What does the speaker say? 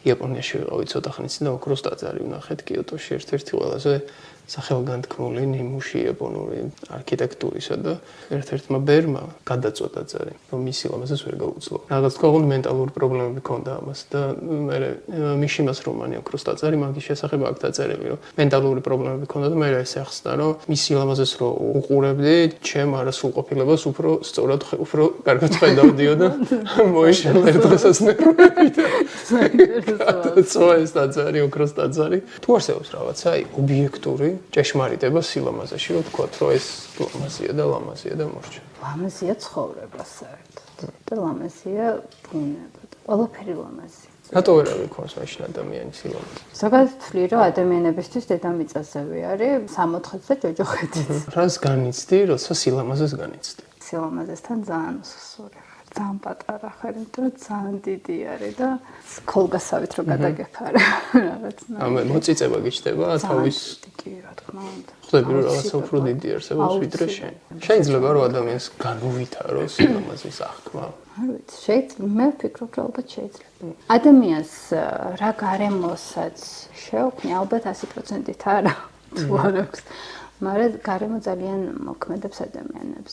იაპონიაში ვიყავი ცოტა ხნის წინ და ოქროს ტაძარი ვნახეთ კიოტოში ერთ-ერთი ყველაზე სახელგანთქმული ნიმუში იაპონური არქიტექტურისა და ერთ-ერთმა ბერმა გადაწვა ტაძარი, რომ მისი ლამაზეს ვერ გაუძლო. რაღაც თქო მენტალური პრობლემები ჰქონდა ამას და მე მიშიმას რომანი ოქროს ტაძარი მაგის შესახებ აქ დაწერილი, რომ მენტალური პრობლემები ჰქონდა და მე ეს ახსნა, რომ მისი ლამაზეს რო უყურებდი, ჩემ არასრულყოფილებას უფრო სწორად უფრო კარგად ხედავდიო და მოიშალა ერთდღესაც ნერვები და გადაწვა ეს ტაძარი, ოქროს ტაძარი. თუ არსებობს რაღაცა ობიექტური ჭეშმარიტება სილამაზეში, რომ თქვათ, რომ ეს ლამაზია და მორჩა. ლამაზია ცხოვრება საერთოდ და ლამაზია ბუნება და ყველაფერი ლამაზია. რატო ვერ აღიქონს მაშინ ადამიანის სილამაზე? ზოგადად ვთვლი, რომ ადამიანებისთვის დედამიწაზევი არის 60-იც და ჯოჯოხეთიც. რას განიცდი, როცა სილამაზეს განიცდი? სილამაზესთან ძალიან უსუსური ხარ, ძალიან პატარა ხარ, იმიტომ რომ ძალიან დიდი არის და ქოლგასავით რო გადაგეფარე რაღაცნა. მოწიწება გიჩდება თავის კი, რა თქმა უნდა. ხდები რომ რაღაცა უფრო დიდი არსებობს ვიდრე შენ. შეიძლება რომ ადამიანს განუვითაროს სილამაზის აღქმა. არ ვიცი, შეიძლება მე ვფიქრობ, რომ ალბათ შეიძლება. ადამიანს რა გარემოსაც შეუქმნი, ალბათ 100%-ით არა, თუ არ აქვს. მაგრამ გარემო ძალიან მოქმედებს ადამიანებს.